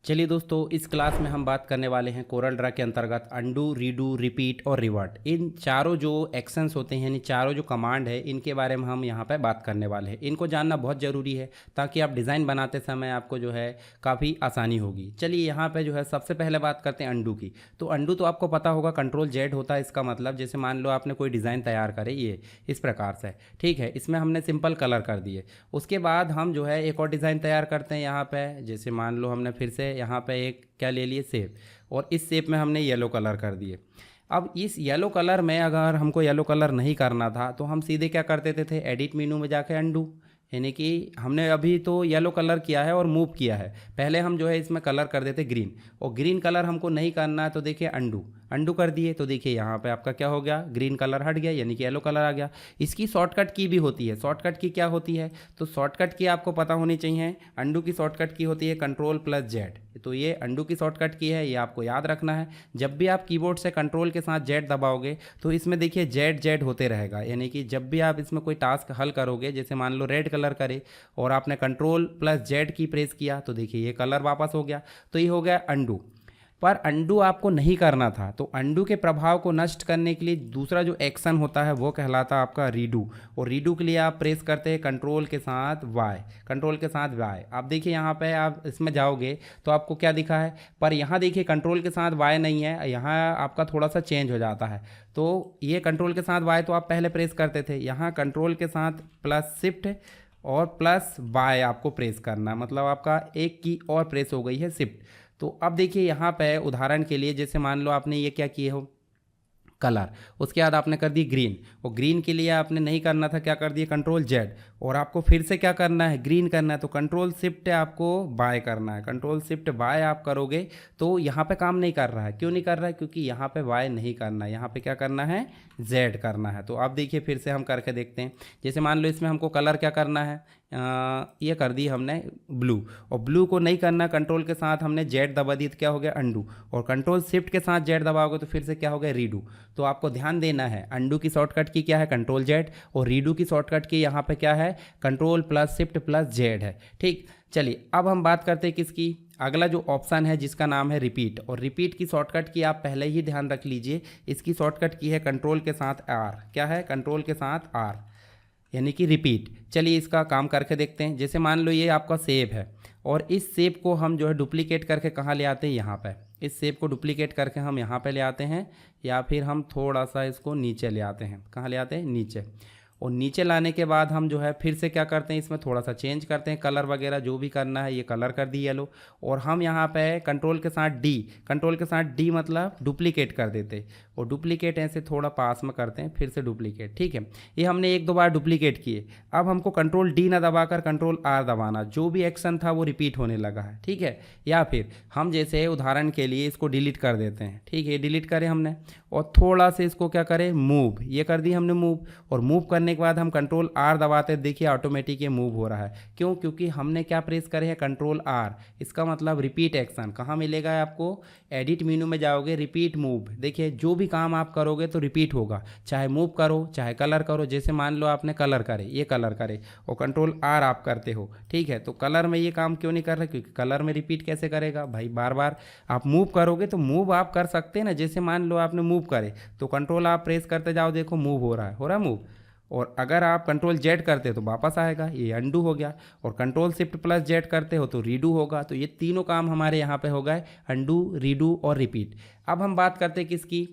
चलिए दोस्तों, इस क्लास में हम बात करने वाले हैं कोरल ड्रा के अंतर्गत अंडू, रीडू, रिपीट और रिवर्ट। इन चारों जो एक्शंस होते हैं, इन चारों जो कमांड है, इनके बारे में हम यहाँ पे बात करने वाले हैं। इनको जानना बहुत ज़रूरी है ताकि आप डिज़ाइन बनाते समय आपको जो है काफ़ी आसानी होगी। चलिए यहाँ पे जो है सबसे पहले बात करते हैं अंडू की। तो अंडू तो आपको पता होगा, कंट्रोल जेड होता है इसका मतलब। जैसे मान लो आपने कोई डिज़ाइन तैयार करे ये इस प्रकार से, ठीक है, इसमें हमने सिंपल कलर कर दिए। उसके बाद हम जो है एक और डिज़ाइन तैयार करते हैं यहाँ पे। जैसे मान लो हमने फिर से यहाँ पे एक क्या ले लिए, शेप, और इस शेप में हमने येलो कलर कर दिए। अब इस येलो कलर में अगर हमको येलो कलर नहीं करना था तो हम सीधे क्या कर देते थे, एडिट मेनू में जाके अंडू, यानी कि हमने अभी तो येलो कलर किया है और मूव किया है, पहले हम जो है इसमें कलर कर देते ग्रीन, और ग्रीन कलर हमको नहीं करना है तो देखिए अंडू अंडू कर दिए। तो देखिए यहाँ पे आपका क्या हो गया, ग्रीन कलर हट गया, यानी कि येलो कलर आ गया। इसकी शॉर्टकट की भी होती है। शॉर्टकट की क्या होती है, तो शॉर्टकट की आपको पता होनी चाहिए। अंडू की शॉर्टकट की होती है कंट्रोल प्लस जेड। तो ये अंडू की शॉर्टकट की है, ये आपको याद रखना है। जब भी आप कीबोर्ड से कंट्रोल के साथ जेड दबाओगे तो इसमें देखिए जेड जेड होते रहेगा, यानी कि जब भी आप इसमें कोई टास्क हल करोगे, जैसे मान लो रेड कलर करे और आपने कंट्रोल प्लस जेड की प्रेस किया तो देखिए ये कलर वापस हो गया। तो ये हो गया अंडू। पर अंडू आपको नहीं करना था, तो अंडू के प्रभाव को नष्ट करने के लिए दूसरा जो एक्शन होता है वो कहलाता है आपका रीडू। और रीडू के लिए आप प्रेस करते हैं कंट्रोल के साथ वाई, कंट्रोल के साथ वाई। आप देखिए यहाँ पे आप इसमें जाओगे तो आपको क्या दिखा है, पर यहाँ देखिए कंट्रोल के साथ वाई नहीं है, यहाँ आपका थोड़ा सा चेंज हो जाता है। तो ये कंट्रोल के साथ वाई तो आप पहले प्रेस करते थे, यहाँ कंट्रोल के साथ प्लस शिफ्ट और प्लस बाय आपको प्रेस करना, मतलब आपका एक की और प्रेस हो गई है, शिफ्ट। तो अब देखिए यहाँ पे उदाहरण के लिए, जैसे मान लो आपने ये क्या किए हो, कलर, उसके बाद आपने कर दी ग्रीन, और ग्रीन के लिए आपने नहीं करना था, क्या कर दिए कंट्रोल जेड, और आपको फिर से क्या करना है, ग्रीन करना है, तो कंट्रोल शिफ्ट आपको बाय करना है। कंट्रोल शिफ्ट बाय आप करोगे तो यहाँ पे काम नहीं कर रहा है। क्यों नहीं कर रहा है, क्योंकि यहाँ पे वाई नहीं करना है, यहाँ पे क्या करना है, जेड करना है। तो आप देखिए फिर से हम करके देखते हैं। जैसे मान लो इसमें हमको कलर क्या करना है, ये कर दी हमने ब्लू, और ब्लू को नहीं करना, कंट्रोल के साथ हमने जेड दबा दी तो क्या हो गया अंडू, और कंट्रोल शिफ्ट के साथ जेड दबाओगे तो फिर से क्या हो गया रीडू। तो आपको ध्यान देना है, अंडू की शॉर्टकट की क्या है, कंट्रोल जेड, और रीडू की शॉर्टकट की यहाँ पे क्या है, control plus shift plus Z है। ठीक, चलिए अब हम बात करते हैं किसकी, अगला जो ऑप्शन है जिसका नाम है रिपीट। और रिपीट की शॉर्टकट की आप पहले ही ध्यान रख लीजिए, इसकी शॉर्टकट की है कंट्रोल के साथ आर। क्या है, कंट्रोल के साथ आर, यानी कि रिपीट। चलिए इसका काम करके देखते हैं। जैसे मान लो ये आपका सेब है, और इस सेब को हम जो है डुप्लीकेट करके कहाँ ले आते हैं, यहाँ पे। इस सेब को डुप्लीकेट करके हम यहाँ पे ले आते हैं, या फिर हम थोड़ा सा इसको नीचे ले आते हैं। कहाँ ले आते हैं, नीचे। और नीचे लाने के बाद हम जो है फिर से क्या करते हैं, इसमें थोड़ा सा चेंज करते हैं, कलर वगैरह जो भी करना है, ये कलर कर दी येलो। और हम यहाँ पे कंट्रोल के साथ डी, कंट्रोल के साथ डी मतलब डुप्लीकेट कर देते, और डुप्लीकेट ऐसे थोड़ा पास में करते हैं, फिर से डुप्लीकेट। ठीक है, ये हमने एक दो बार डुप्लीकेट किए। अब हमको कंट्रोल डी ना दबाकर कंट्रोल आर दबाना, जो भी एक्शन था वो रिपीट होने लगा है। ठीक है, या फिर हम जैसे उदाहरण के लिए इसको डिलीट कर देते हैं। ठीक है, डिलीट करें हमने, और थोड़ा से इसको क्या करें, मूव, ये कर दी हमने मूव। और मूव करने के बाद हम कंट्रोल आर दबाते हैं, देखिए ऑटोमेटिक ये मूव हो रहा है। क्यों, क्योंकि हमने क्या प्रेस करे है, कंट्रोल आर। इसका मतलब रिपीट एक्शन कहाँ मिलेगा आपको, एडिट मेनू में जाओगे, रिपीट मूव। देखिए जो भी काम आप करोगे तो रिपीट होगा, चाहे मूव करो चाहे कलर करो। जैसे मान लो आपने कलर करे, ये कलर करे, और कंट्रोल आर आप करते हो। ठीक है, तो कलर में ये काम क्यों नहीं कर रहा, क्योंकि कलर में रिपीट कैसे करेगा भाई, बार बार आप मूव करोगे तो मूव आप कर सकते हैं ना। जैसे मान लो आपने मूव करे तो कंट्रोल आप प्रेस करते जाओ, देखो मूव हो रहा है, हो रहा है मूव। और अगर आप कंट्रोल जेड करते हो तो वापस आएगा, ये अंडू हो गया। और कंट्रोल शिफ्ट प्लस जेड करते हो तो रीडू होगा। तो ये तीनों काम हमारे यहाँ पे हो गए, अंडू, रीडू और रिपीट। अब हम बात करते हैं किसकी,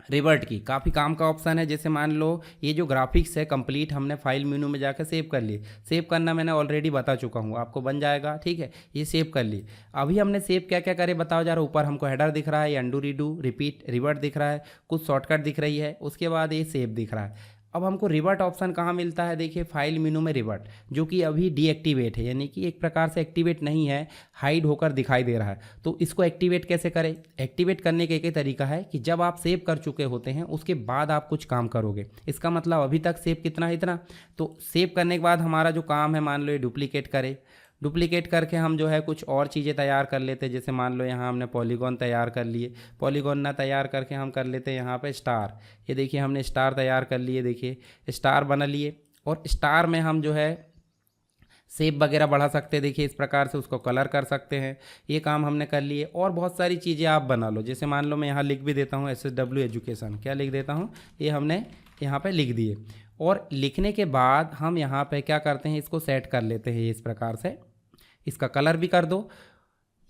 रिवर्ट की। काफ़ी काम का ऑप्शन है। जैसे मान लो ये जो ग्राफिक्स है कंप्लीट हमने फाइल मेनू में जाकर सेव कर लिए। सेव करना मैंने ऑलरेडी बता चुका हूँ, आपको बन जाएगा। ठीक है, ये सेव कर लिए। अभी हमने सेव क्या क्या करे बताओ जरा। ऊपर हमको हेडर दिख रहा है, ये अंडू, रीडू, रिपीट, रिवर्ट दिख रहा है, कुछ शॉर्टकट दिख रही है, उसके बाद ये सेव दिख रहा है। अब हमको रिवर्ट ऑप्शन कहाँ मिलता है, देखिए फाइल मेनू में रिवर्ट, जो कि अभी डीएक्टिवेट है, यानी कि एक प्रकार से एक्टिवेट नहीं है, हाइड होकर दिखाई दे रहा है। तो इसको एक्टिवेट कैसे करें, एक्टिवेट करने का एक ही तरीका है कि जब आप सेव कर चुके होते हैं उसके बाद आप कुछ काम करोगे। इसका मतलब अभी तक सेव कितना है इतना, तो सेव करने के बाद हमारा जो काम है, मान लो ये डुप्लीकेट करे, डुप्लीकेट करके हम जो है कुछ और चीज़ें तैयार कर लेते हैं। जैसे मान लो यहाँ हमने पॉलीगॉन तैयार कर लिए, पॉलीगॉन ना तैयार करके हम कर लेते हैं यहाँ पे स्टार। ये देखिए हमने स्टार तैयार कर लिए, देखिए स्टार बना लिए। और स्टार में हम जो है शेप वगैरह बढ़ा सकते हैं, देखिए इस प्रकार से उसको कलर कर सकते हैं। ये काम हमने कर लिए। और बहुत सारी चीज़ें आप बना लो, जैसे मान लो मैं यहाँ लिख भी देता हूँ SSW एजुकेशन, क्या लिख देता हूँ, ये हमने यहाँ पे लिख दिए। और लिखने के बाद हम यहाँ पे क्या करते हैं, इसको सेट कर लेते हैं इस प्रकार से, इसका कलर भी कर दो।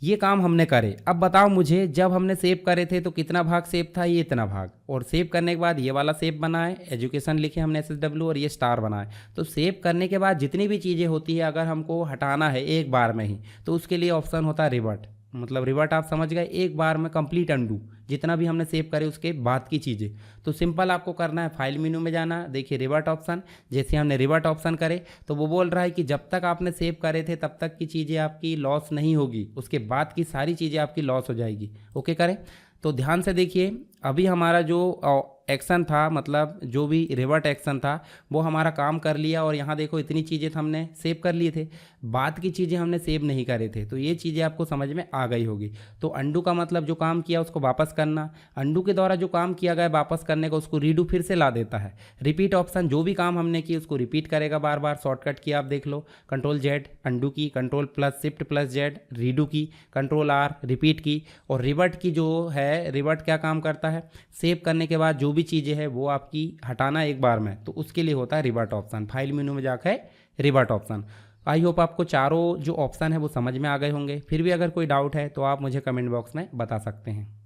ये काम हमने करे। अब बताओ मुझे, जब हमने सेव करे थे तो कितना भाग सेव था, ये इतना भाग, और सेव करने के बाद ये वाला सेव बना है, एजुकेशन लिखे हमने SSW और ये स्टार बना है। तो सेव करने के बाद जितनी भी चीज़ें होती है अगर हमको हटाना है एक बार में ही, तो उसके लिए ऑप्शन होता है रिवर्ट। मतलब रिवर्ट आप समझ गए, एक बार में कंप्लीट अंडू, जितना भी हमने सेव करे उसके बाद की चीज़ें। तो सिंपल आपको करना है, फाइल मेनू में जाना, देखिए रिवर्ट ऑप्शन। जैसे हमने रिवर्ट ऑप्शन करे तो वो बोल रहा है कि जब तक आपने सेव करे थे तब तक की चीज़ें आपकी लॉस नहीं होगी, उसके बाद की सारी चीज़ें आपकी लॉस हो जाएगी। ओके करें। तो ध्यान से देखिए, अभी हमारा जो एक्शन था, मतलब जो भी रिवर्ट एक्शन था, वो हमारा काम कर लिया। और यहाँ देखो इतनी चीज़ें हमने सेव कर लिए थे, बाद की चीज़ें हमने सेव नहीं करे थे। तो ये चीज़ें आपको समझ में आ गई होगी। तो अंडू का मतलब जो काम किया उसको वापस करना, अंडू के द्वारा जो काम किया गया वापस करने का, उसको रीडू फिर से ला देता है। रिपीट ऑप्शन, जो भी काम हमने किया उसको रिपीट करेगा बार बार। शॉर्टकट की आप देख लो, Ctrl+Z अंडू की, Ctrl+Shift+Z रीडू की, Ctrl+R रिपीट की, और रिवर्ट की जो है, रिवर्ट क्या काम करता है, सेव करने के बाद जो भी चीज़ें हैं वो आपकी हटाना एक बार में, तो उसके लिए होता है रिवर्ट ऑप्शन। फाइल मेनू में जाकर रिवर्ट ऑप्शन। आई होप आपको चारों जो ऑप्शन है वो समझ में आ गए होंगे। फिर भी अगर कोई डाउट है तो आप मुझे कमेंट बॉक्स में बता सकते हैं।